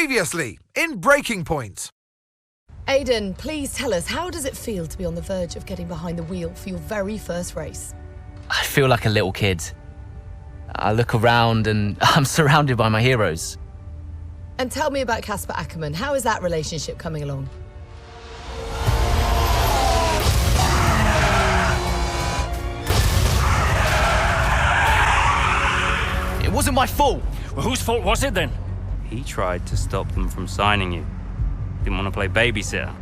Previously, in Breaking Point. Aidan, please tell us, how does it feel to be on the verge of getting behind the wheel for your very first race? I feel like a little kid. I look around and I'm surrounded by my heroes. And tell me about Casper Ackerman. How is that relationship coming along? It wasn't my fault. Well, whose fault was it then? He tried to stop them from signing you. Didn't want to play babysitter.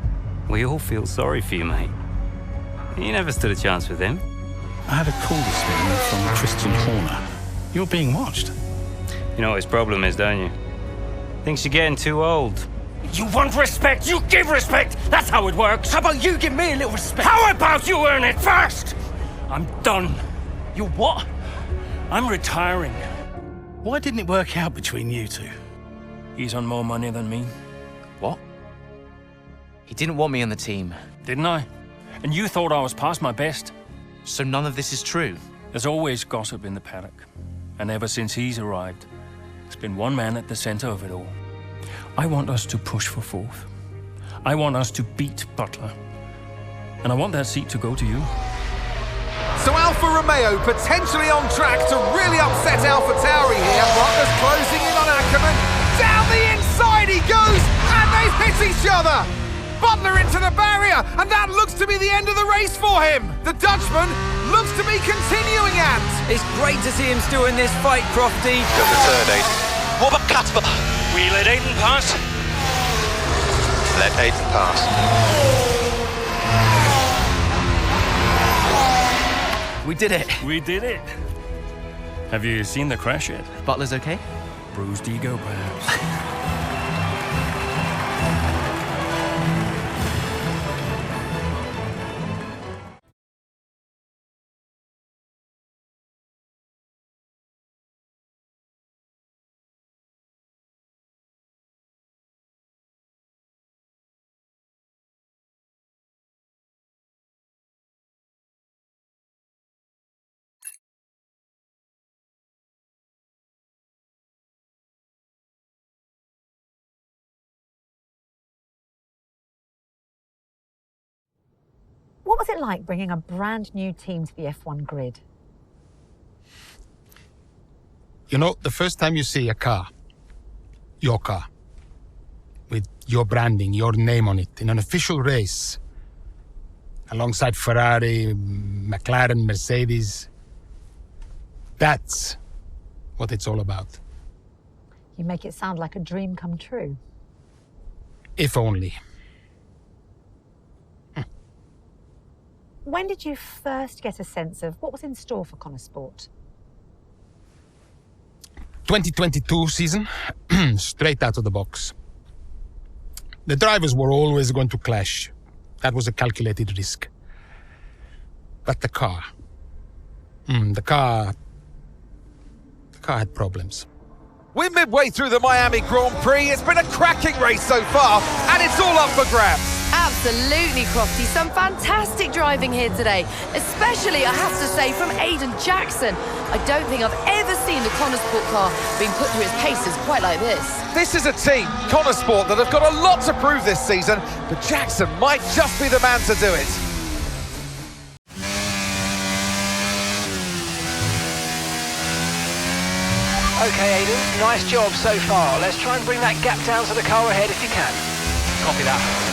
We all feel sorry for you, mate. You never stood a chance with him. I had a call this morning from Christian Horner. You're being watched. You know what his problem is, don't you? Thinks you're getting too old. You want respect, you give respect! That's how it works! How about you give me a little respect? How about you earn it first? I'm done. You what? I'm retiring. Why didn't it work out between you two? He's on more money than me. What? He didn't want me on the team. Didn't I? And you thought I was past my best? So none of this is true? There's always gossip in the paddock. And ever since he's arrived, there's been one man at the center of it all. I want us to push for fourth. I want us to beat Butler. And I want that seat to go to you. So Alfa Romeo potentially on track to really upset AlphaTauri here. Butler's closing in on Ackerman. Down the inside he goes, and they hit each other. Butler into the barrier, and that looks to be the end of the race for him. The Dutchman looks to be continuing and... It's great to see him still in this fight, Crofty. Got the third, Aiden. What about Casper? We let Aiden pass. Let Aiden pass. We did it. We did it. Have you seen the crash yet? Butler's okay? Bruised ego, perhaps. What was it like bringing a brand new team to the F1 grid? You know, the first time you see a car, your car, with your branding, your name on it, in an official race, alongside Ferrari, McLaren, Mercedes, that's what it's all about. You make it sound like a dream come true. If only. When did you first get a sense of what was in store for Connor Sport? 2022 season, straight out of the box. The drivers were always going to clash. That was a calculated risk. But the car had problems. We're midway through the Miami Grand Prix. It's been a cracking race so far, and it's all up for grabs. Absolutely, Crofty. Some fantastic driving here today, especially, I have to say, from Aiden Jackson. I don't think I've ever seen the Connor Sport car being put through its paces quite like this. This is a team, Connor Sport, that have got a lot to prove this season, but Jackson might just be the man to do it. Okay, Aiden, nice job so far. Let's try and bring that gap down to the car ahead if you can. Copy that.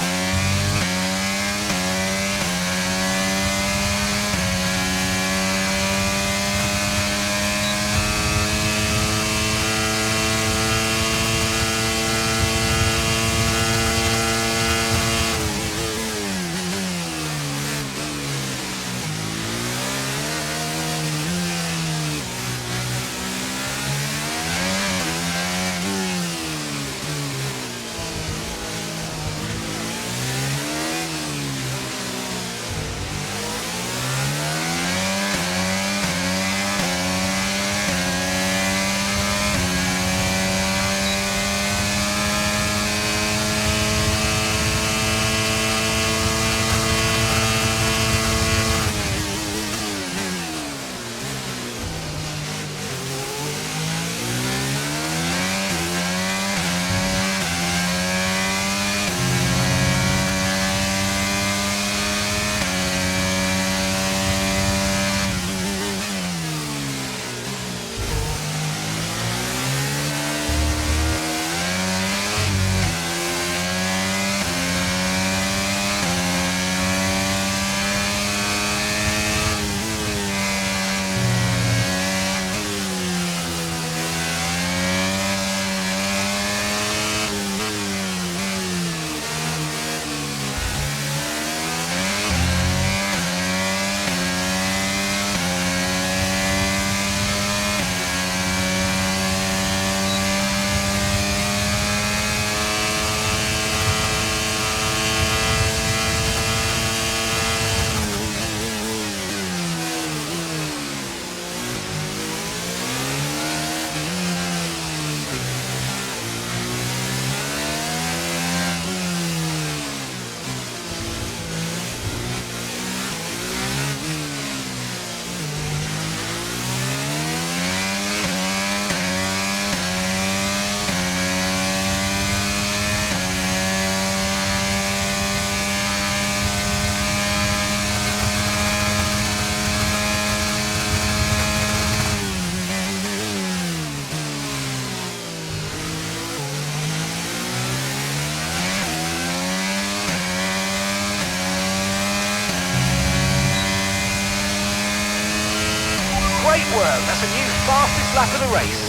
That's a new fastest lap of the race.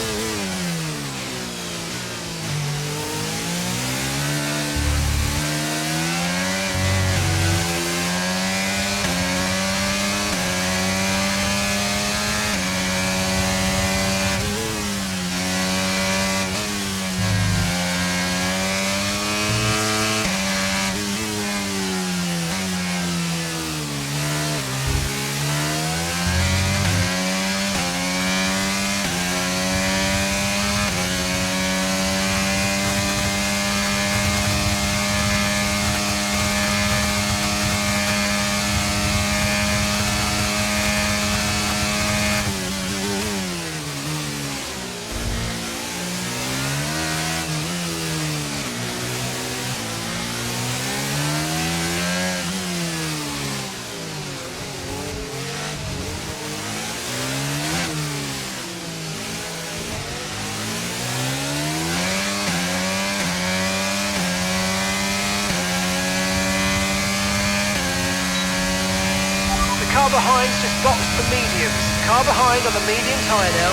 Car behind's just boxed for mediums. Car behind on the medium tyre now.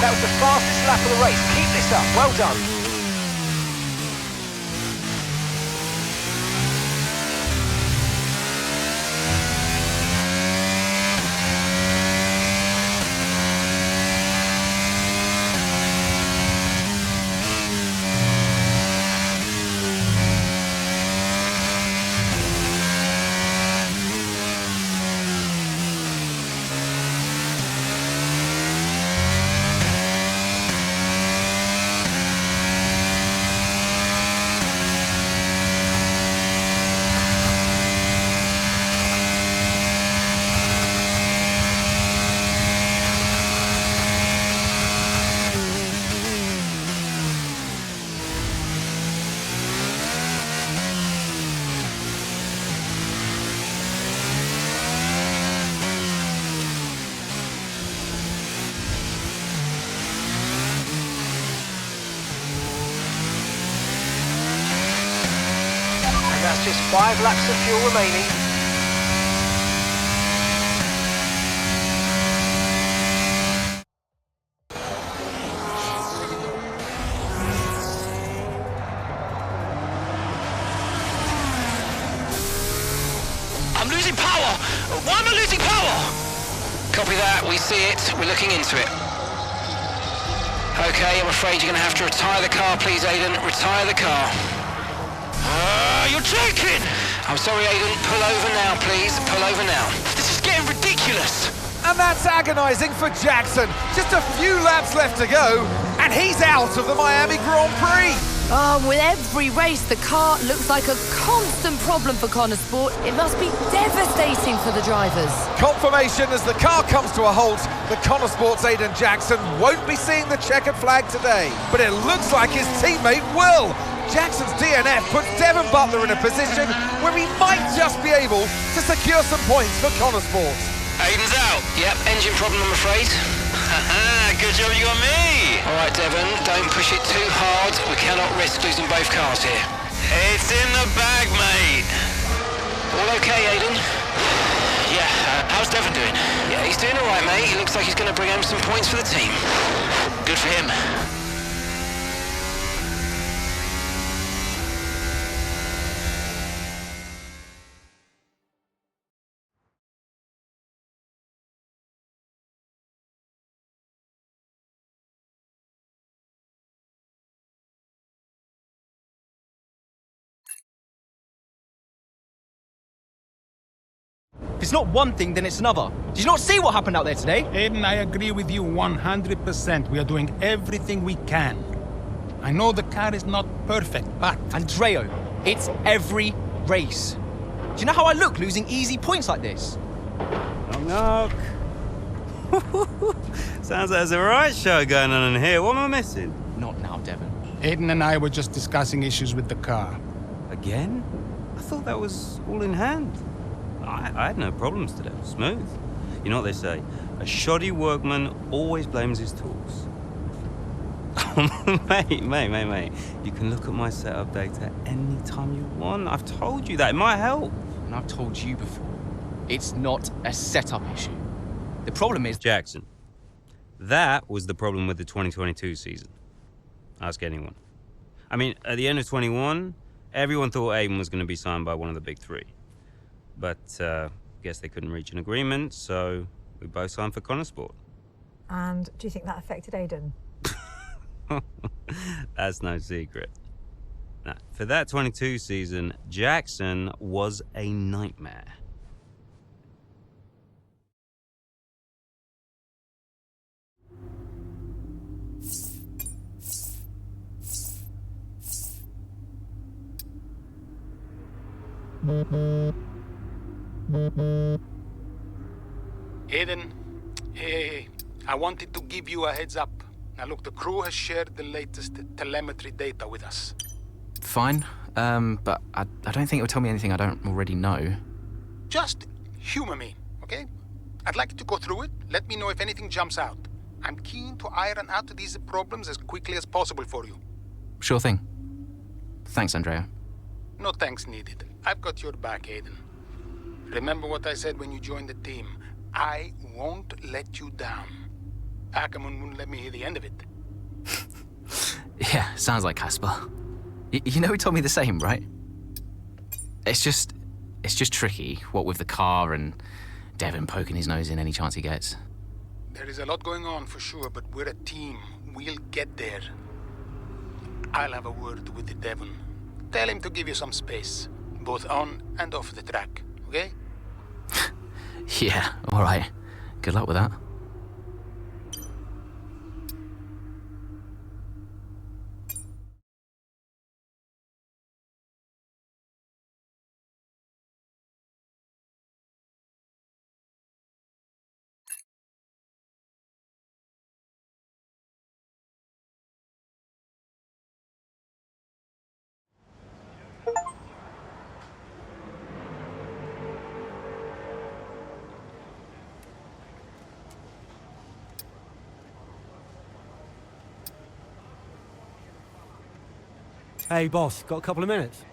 That was the fastest lap of the race. Keep this up. Well done. That's just 5 laps of fuel remaining. I'm losing power! Why am I losing power? Copy that, we see it, we're looking into it. Okay, I'm afraid you're going to have to retire the car, please, Aidan. Retire the car. You're joking! I'm sorry, Aidan. Pull over now, please. Pull over now. This is getting ridiculous. And that's agonising for Jackson. Just a few laps left to go, and he's out of the Miami Grand Prix. With every race, the car looks like a constant problem for Connor Sport. It must be devastating for the drivers. Confirmation as the car comes to a halt. The Connor Sport's Aidan Jackson won't be seeing the checkered flag today, but it looks like his teammate will. Jackson's DNF puts Devon Butler in a position where he might just be able to secure some points for Connor Sport. Aiden's out. Yep, engine problem, I'm afraid. Good job you got me. All right, Devon, don't push it too hard. We cannot risk losing both cars here. It's in the bag, mate. All okay, Aiden? Yeah, how's Devon doing? Yeah, he's doing all right, mate. He looks like he's going to bring home some points for the team. Good for him. If it's not one thing, then it's another. Did you not see what happened out there today? Aiden, I agree with you 100%. We are doing everything we can. I know the car is not perfect, but... Andreo, it's every race. Do you know how I look losing easy points like this? Knock, knock. Sounds like there's a right show going on in here. What am I missing? Not now, Devon. Aiden and I were just discussing issues with the car. Again? I thought that was all in hand. I had no problems today. Smooth. You know what they say? A shoddy workman always blames his tools. mate. You can look at my setup data any time you want. I've told you that. It might help. And I've told you before, it's not a setup issue. The problem is... Jackson, that was the problem with the 2022 season. Ask anyone. I mean, at the end of 21, everyone thought Aiden was going to be signed by one of the big three. But guess they couldn't reach an agreement, so we both signed for Connor Sport. And do you think that affected Aiden? That's no secret. Now, for that 22 season, Jackson was a nightmare. Aiden, hey, I wanted to give you a heads up. Now look, the crew has shared the latest telemetry data with us. Fine, but I don't think it would tell me anything I don't already know. Just humor me, okay? I'd like to go through it. Let me know if anything jumps out. I'm keen to iron out these problems as quickly as possible for you. Sure thing. Thanks, Andrea. No thanks needed. I've got your back, Aiden. Remember what I said when you joined the team. I won't let you down. Ackerman wouldn't let me hear the end of it. Yeah, sounds like Casper. You know he told me the same, right? It's just tricky, what with the car and Devon poking his nose in any chance he gets. There is a lot going on for sure, but we're a team. We'll get there. I'll have a word with Devon. Tell him to give you some space, both on and off the track, okay? Yeah, all right. Good luck with that. Hey, boss, got a couple of minutes?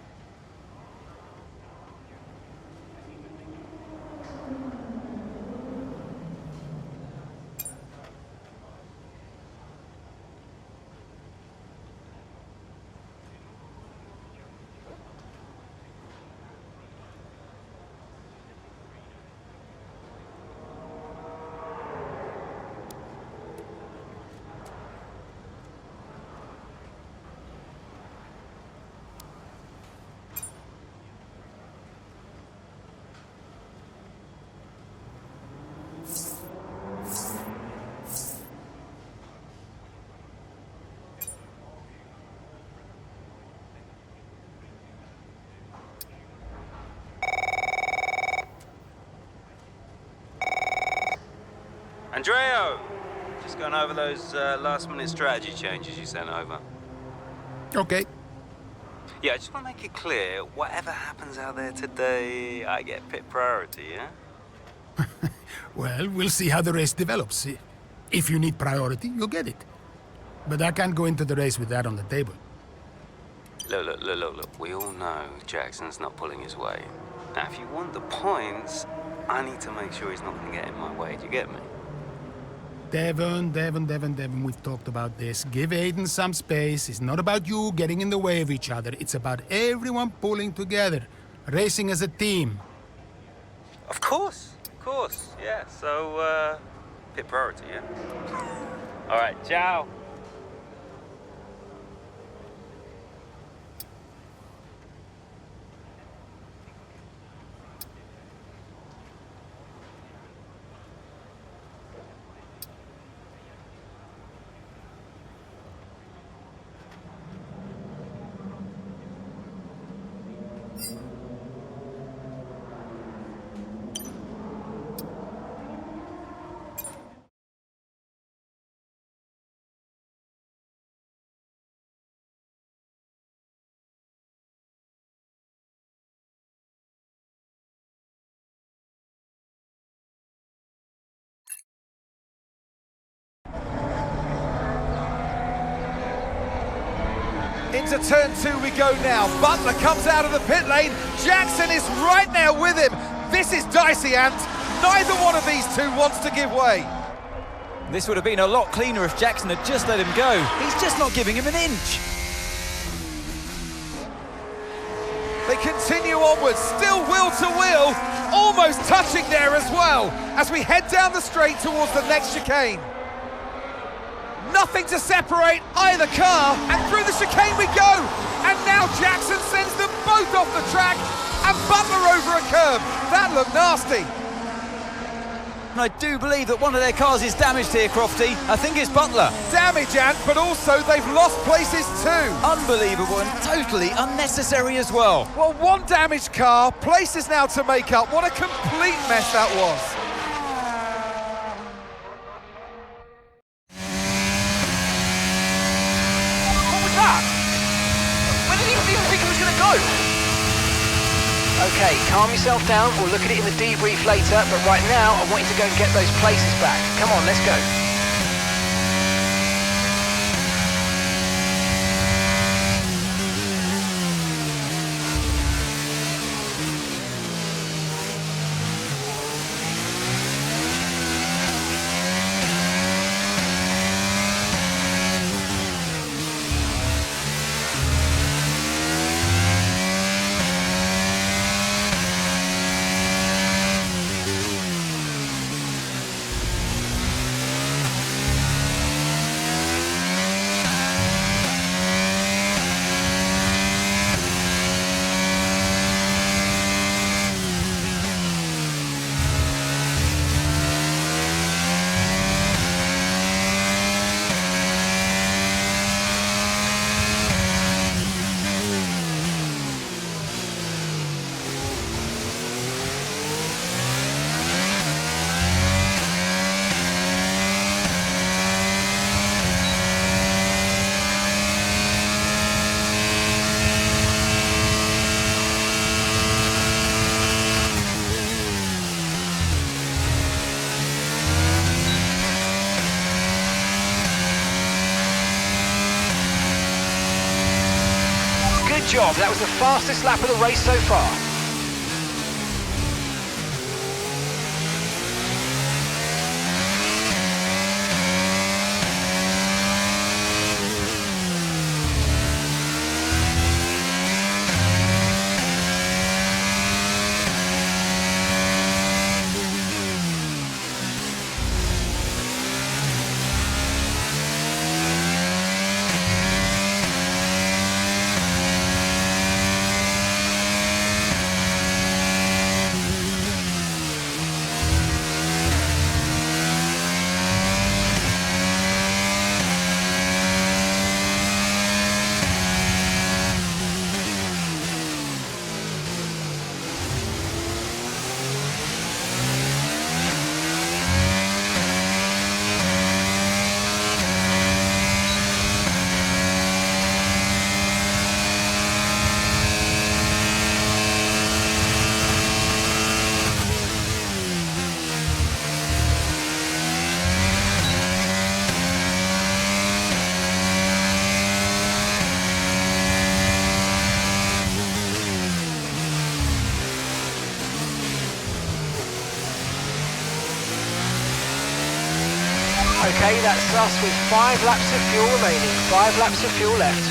Andreo! Just going over those last-minute strategy changes you sent over. Okay. Yeah, I just want to make it clear, whatever happens out there today, I get pit priority, yeah? Well, we'll see how the race develops. If you need priority, you'll get it. But I can't go into the race with that on the table. Look. We all know Jackson's not pulling his weight. Now, if you want the points, I need to make sure he's not going to get in my way. Do you get me? Devon, we've talked about this. Give Aiden some space. It's not about you getting in the way of each other. It's about everyone pulling together, racing as a team. Of course, yeah. So, pit priority, yeah? All right, ciao. Into turn 2 we go now. Butler comes out of the pit lane. Jackson is right there with him. This is dicey, Ant. Neither one of these two wants to give way. This would have been a lot cleaner if Jackson had just let him go. He's just not giving him an inch. They continue onwards, still wheel to wheel, almost touching there as well, as we head down the straight towards the next chicane. Nothing to separate either car, and through the chicane we go! And now Jackson sends them both off the track, and Butler over a curb. That looked nasty. And I do believe that one of their cars is damaged here, Crofty. I think it's Butler. Damage, Ant, but also they've lost places too. Unbelievable and totally unnecessary as well. Well, one damaged car, places now to make up. What a complete mess that was. Okay, calm yourself down, we'll look at it in the debrief later, but right now I want you to go and get those places back. Come on, let's go. Good job, that was the fastest lap of the race so far. Okay, that's us with 5 laps of fuel remaining. 5 laps of fuel left.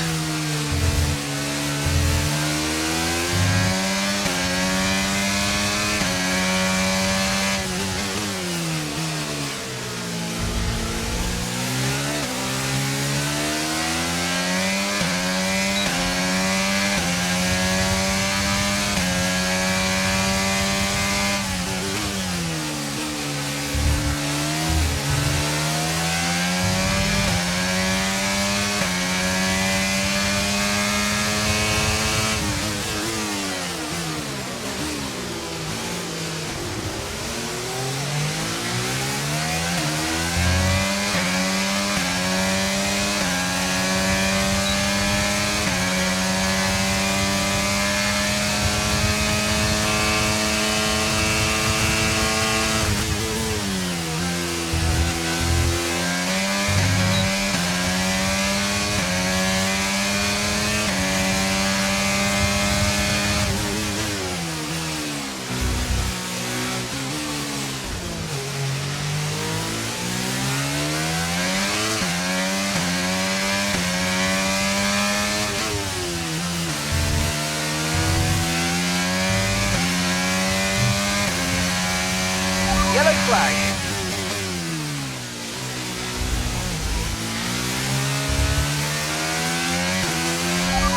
Yellow flag.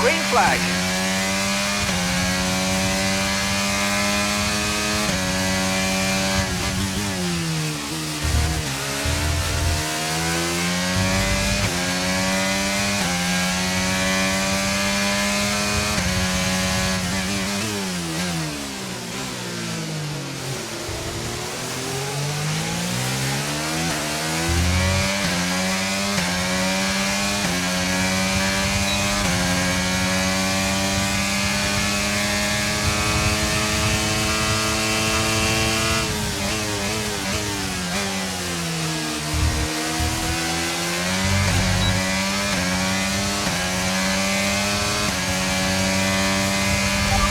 Green flag.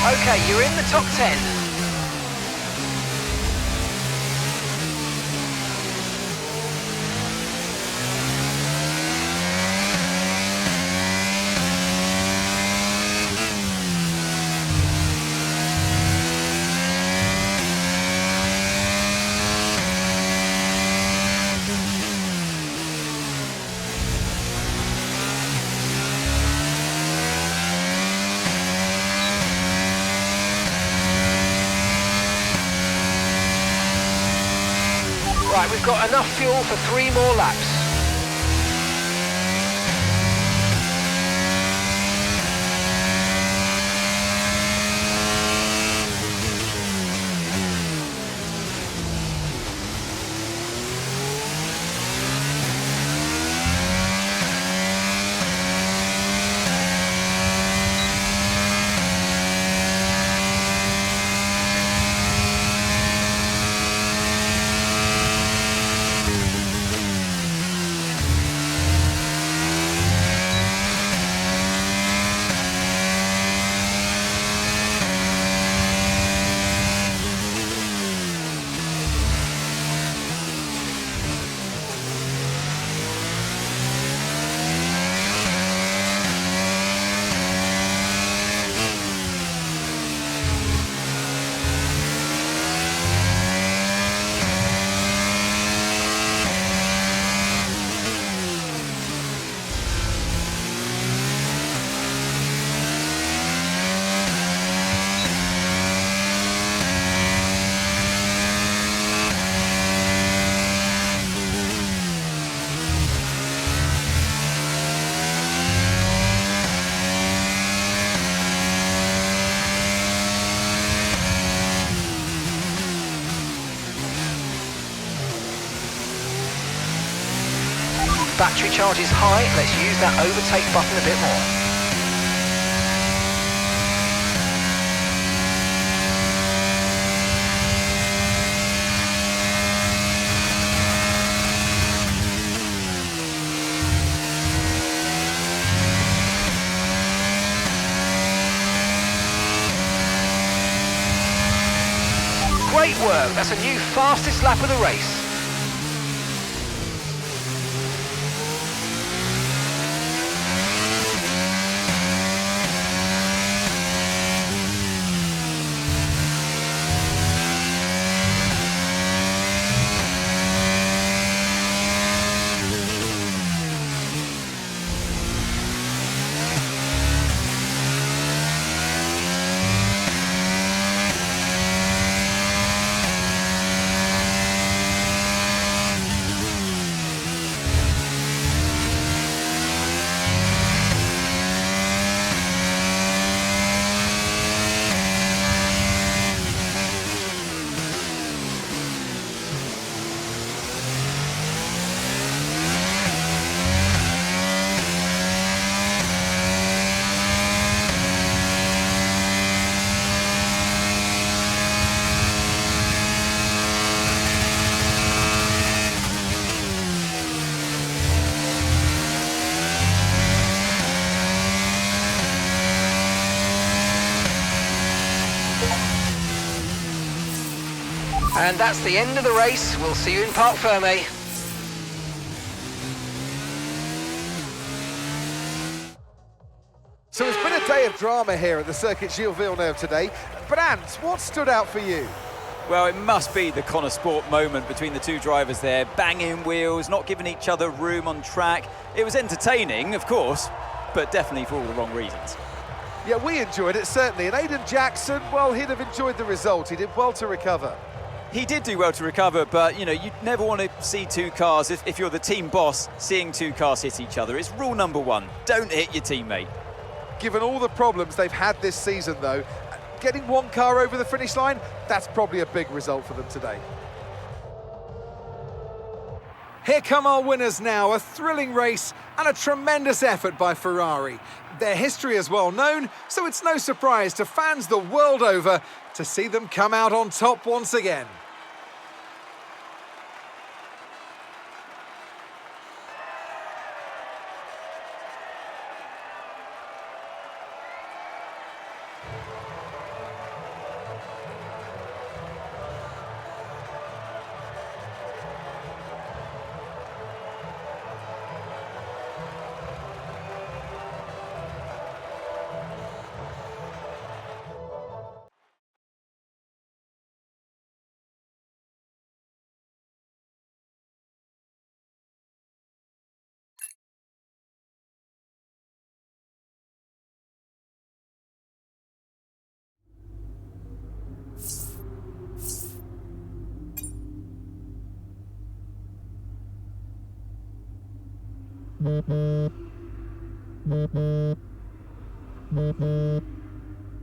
Okay, you're in the top 10. Right, we've got enough fuel for 3 more laps. Battery charge is high, let's use that overtake button a bit more. Great work, that's a new fastest lap of the race. And that's the end of the race. We'll see you in Parc Fermé. So it's been a day of drama here at the Circuit Gilles Villeneuve today. But Ant, what stood out for you? Well, it must be the Connor Sport moment between the two drivers there. Banging wheels, not giving each other room on track. It was entertaining, of course, but definitely for all the wrong reasons. Yeah, we enjoyed it, certainly. And Aiden Jackson, well, he'd have enjoyed the result. He did well to recover. He did do well to recover, but, you know, you'd never want to see two cars, if you're the team boss, seeing two cars hit each other. It's rule number one. Don't hit your teammate. Given all the problems they've had this season, though, getting one car over the finish line, that's probably a big result for them today. Here come our winners now, a thrilling race and a tremendous effort by Ferrari. Their history is well known, so it's no surprise to fans the world over to see them come out on top once again.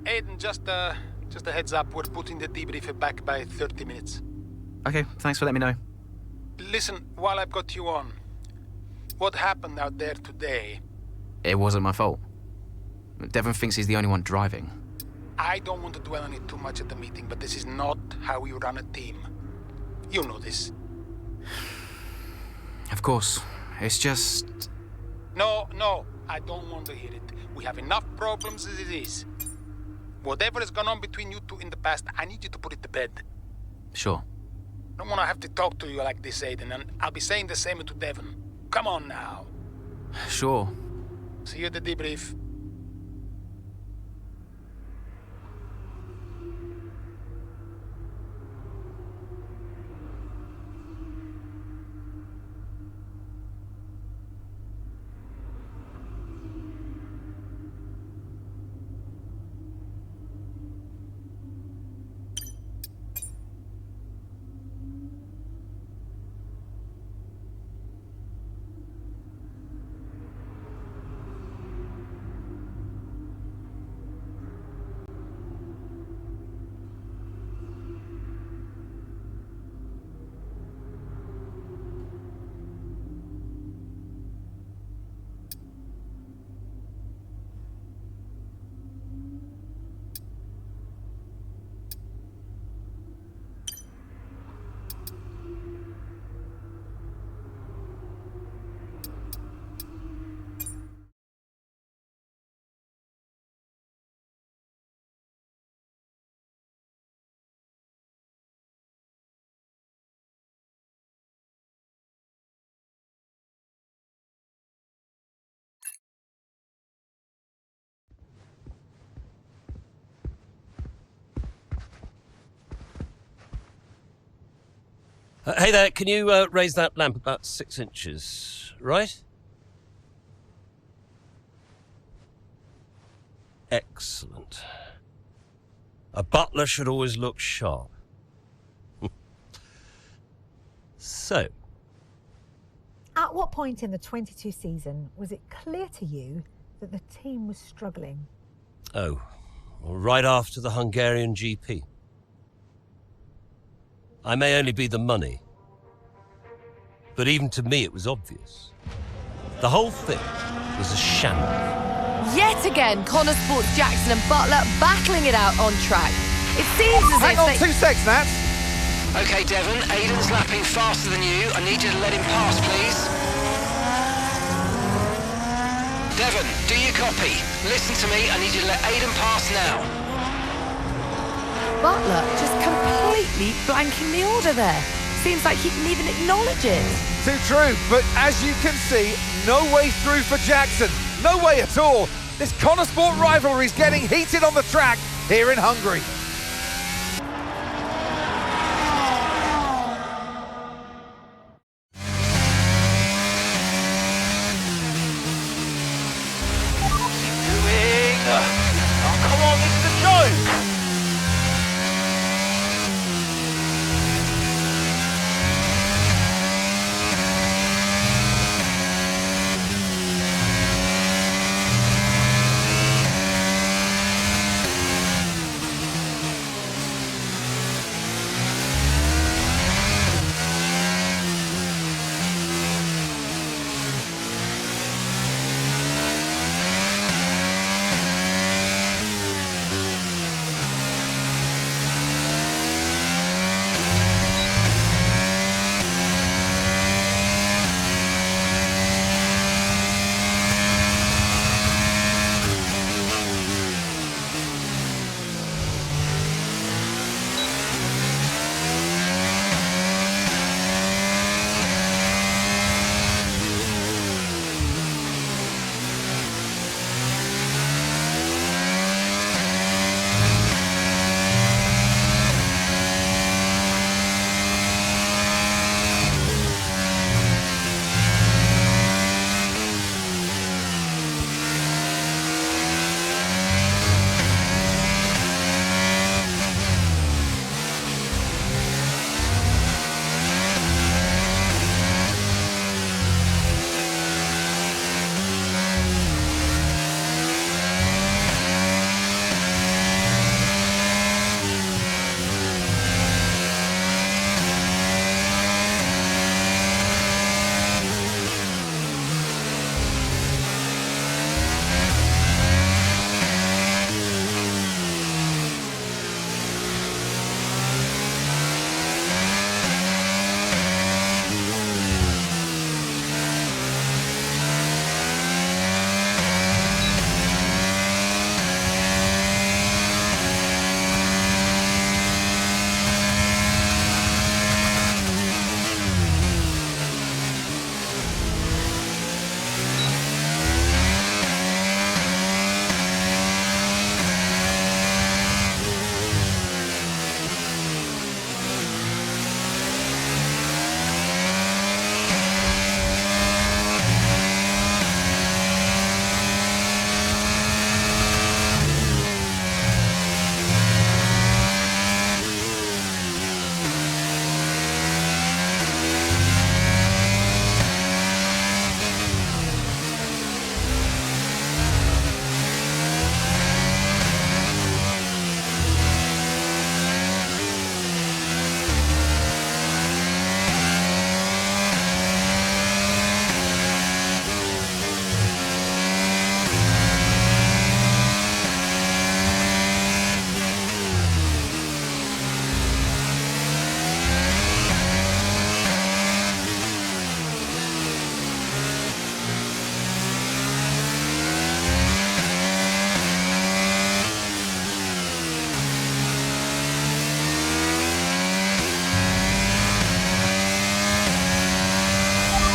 Aiden, just a heads up, we're putting the debrief back by 30 minutes. Okay, thanks for letting me know. Listen, while I've got you on, what happened out there today? It wasn't my fault. Devon thinks he's the only one driving. I don't want to dwell on it too much at the meeting, but this is not how we run a team. You know this. Of course. It's just... No, I don't want to hear it. We have enough problems as it is. Whatever has gone on between you two in the past, I need you to put it to bed. Sure. I don't want to have to talk to you like this, Aiden, and I'll be saying the same to Devon. Come on now. Sure. See you at the debrief. Hey there, can you raise that lamp about 6 inches, right? Excellent. A butler should always look sharp. So. At what point in the 22 season was it clear to you that the team was struggling? Oh, well, right after the Hungarian GP. I may only be the money, but even to me it was obvious. The whole thing was a shambles. Yet again, Connor Sport's Jackson and Butler battling it out on track. It seems as Hang if on 2 seconds, Nat. Okay, Devon, Aiden's lapping faster than you. I need you to let him pass, please. Devon, do you copy? Listen to me, I need you to let Aiden pass now. Butler just completely blanking the order there. Seems like he didn't even acknowledge it. Too true, but as you can see, no way through for Jackson. No way at all. This Connosport rivalry is getting heated on the track here in Hungary. Come on, this is a joke!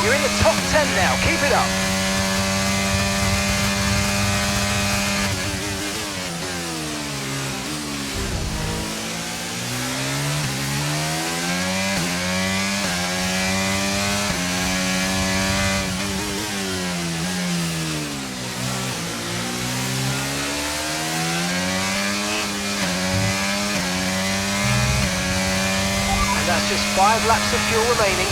You're in the top 10 now. Keep it up. And that's just 5 laps of fuel remaining.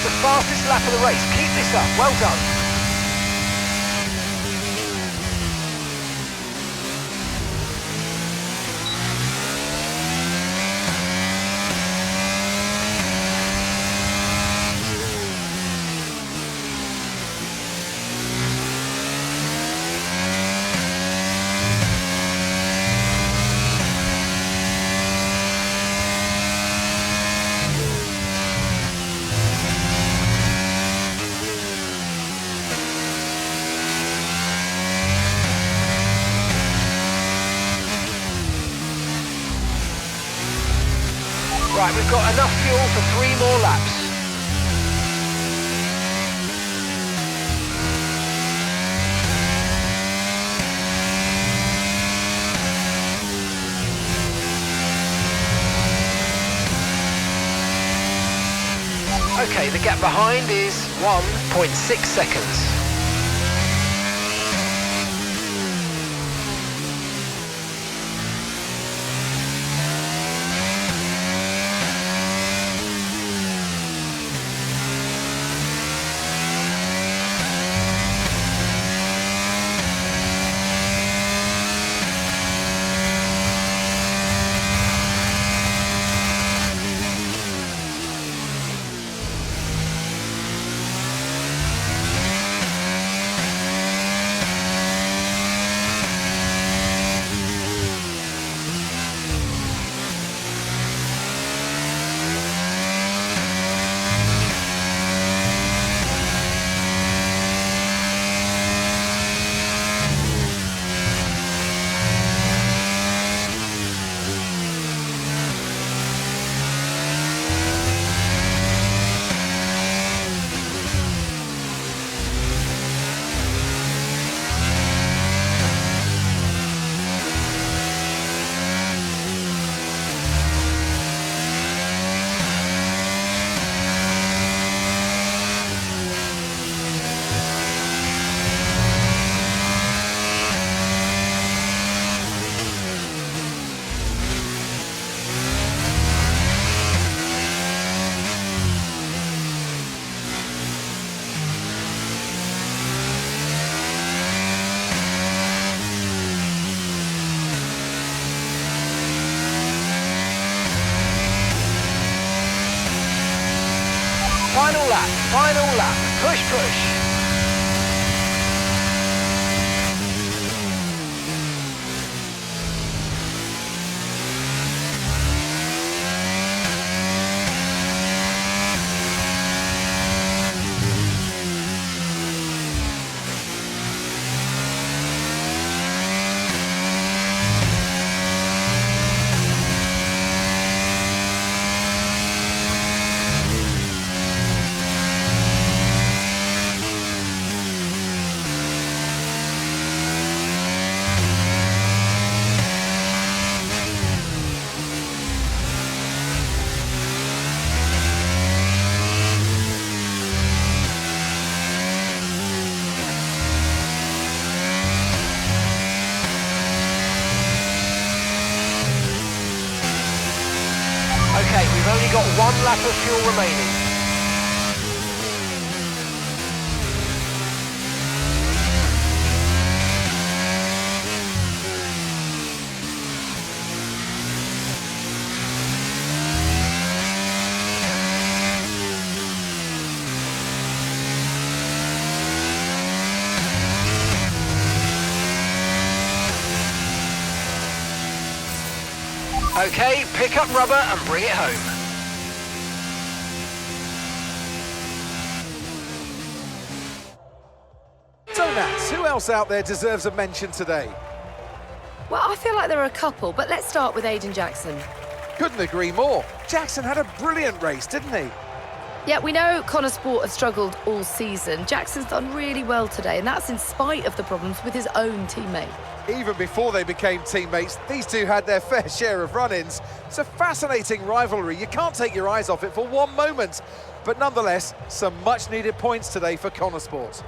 the fastest lap of the race. Keep this up. Well done. Right, we've got enough fuel for 3 more laps. Okay, the gap behind is 1.6 seconds. Final lap, push, push. Okay, we've only got 1 lap of fuel remaining. Okay, pick up rubber and bring it home. So Nats, who else out there deserves a mention today? Well, I feel like there are a couple, but let's start with Aiden Jackson. Couldn't agree more. Jackson had a brilliant race, didn't he? Yeah, we know Connor Sport has struggled all season. Jackson's done really well today, and that's in spite of the problems with his own teammate. Even before they became teammates, these two had their fair share of run-ins. It's a fascinating rivalry. You can't take your eyes off it for one moment. But nonetheless, some much-needed points today for Connor Sport.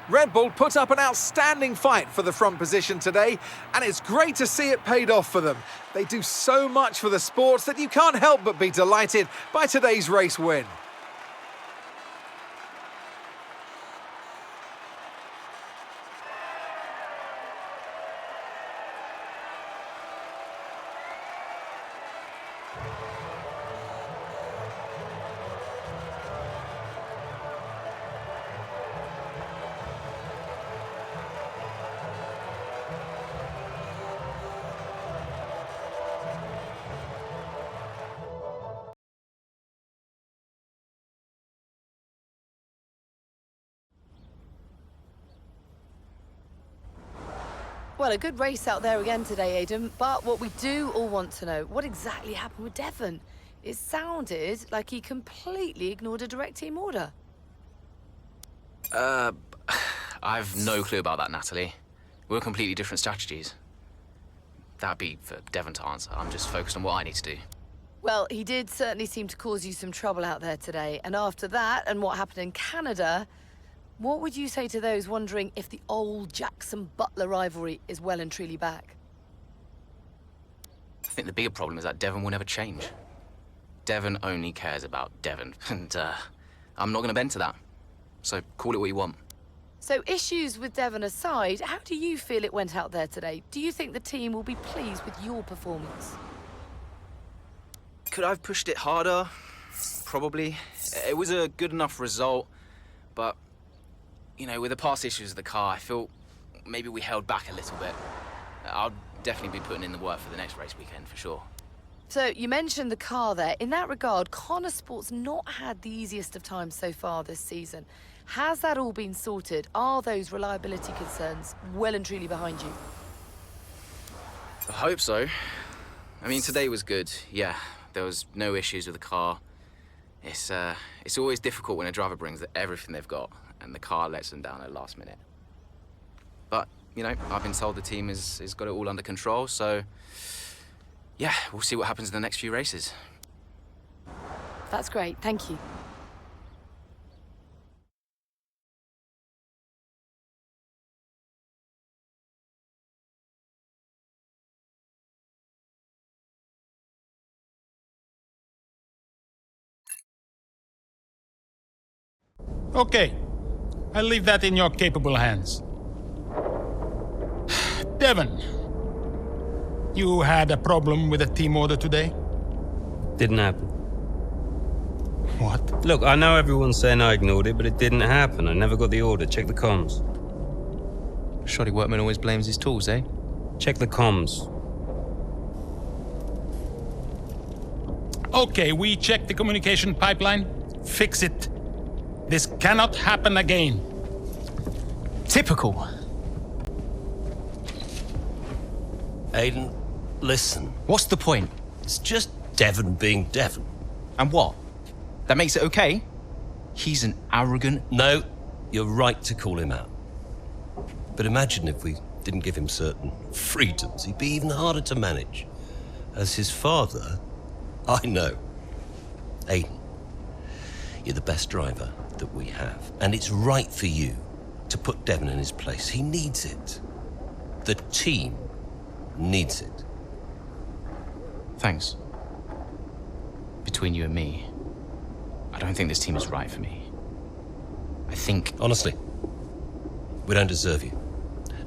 Red Bull put up an outstanding fight for the front position today, and it's great to see it paid off for them. They do so much for the sports that you can't help but be delighted by today's race win. Well, a good race out there again today, Aidan, but what we do all want to know, what exactly happened with Devon? It sounded like he completely ignored a direct team order. I've no clue about that, Natalie. We're completely different strategies. That'd be for Devon to answer. I'm just focused on what I need to do. Well, he did certainly seem to cause you some trouble out there today, and after that and what happened in Canada, what would you say to those wondering if the old Jackson-Butler rivalry is well and truly back? I think the bigger problem is that Devon will never change. Devon only cares about Devon, and I'm not going to bend to that. So call it what you want. So issues with Devon aside, how do you feel it went out there today? Do you think the team will be pleased with your performance? Could I have pushed it harder? Probably. It was a good enough result, but, you know, with the past issues of the car, I feel maybe we held back a little bit. I'll definitely be putting in the work for the next race weekend, for sure. So, you mentioned the car there. In that regard, Connor Sport's not had the easiest of times so far this season. Has that all been sorted? Are those reliability concerns well and truly behind you? I hope so. I mean, today was good, yeah. There was no issues with the car. It's always difficult when a driver brings everything they've got and the car lets them down at the last minute. But, you know, I've been told the team has got it all under control, so yeah, we'll see what happens in the next few races. That's great, thank you. Okay, I'll leave that in your capable hands. Devon, you had a problem with a team order today? Didn't happen. What? Look, I know everyone's saying I ignored it, but it didn't happen. I never got the order. Check the comms. Shoddy workman always blames his tools, eh? Check the comms. Okay, we checked the communication pipeline. Fix it. This cannot happen again. Typical. Aiden, listen. What's the point? It's just Devon being Devon. And what? That makes it okay? He's an arrogant... No, you're right to call him out. But imagine if we didn't give him certain freedoms. He'd be even harder to manage. As his father, I know. Aiden, you're the best driver that we have. And it's right for you to put Devon in his place. He needs it. The team needs it. Thanks. Between you and me, I don't think this team is right for me. I think... Honestly, we don't deserve you.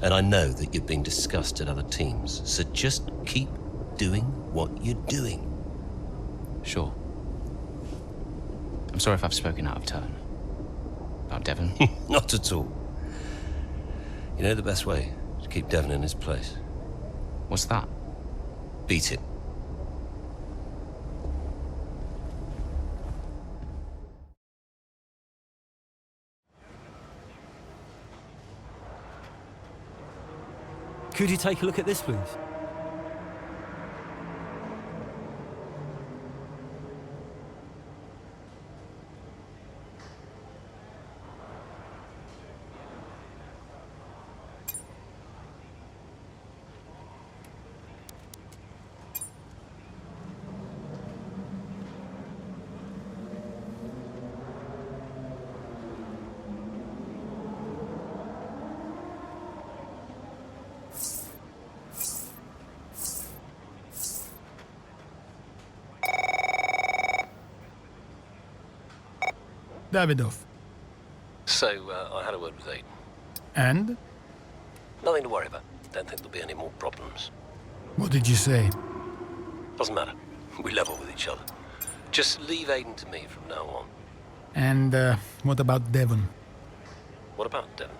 And I know that you're being discussed at other teams, so just keep doing what you're doing. Sure. I'm sorry if I've spoken out of turn. About Devon. Not at all. You know the best way to keep Devon in his place? What's that? Beat it. Could you take a look at this, please? Davidoff? So, I had a word with Aiden. And? Nothing to worry about. Don't think there'll be any more problems. What did you say? Doesn't matter. We level with each other. Just leave Aiden to me from now on. And what about Devon? What about Devon?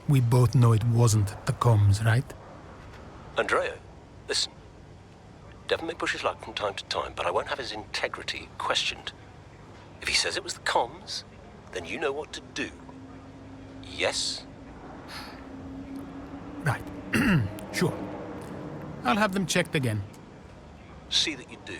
We both know it wasn't the comms, right? Andrea, listen. Devon may push his luck from time to time, but I won't have his integrity questioned. If he says it was the comms, then you know what to do. Yes? Right. Sure. I'll have them checked again. See that you do.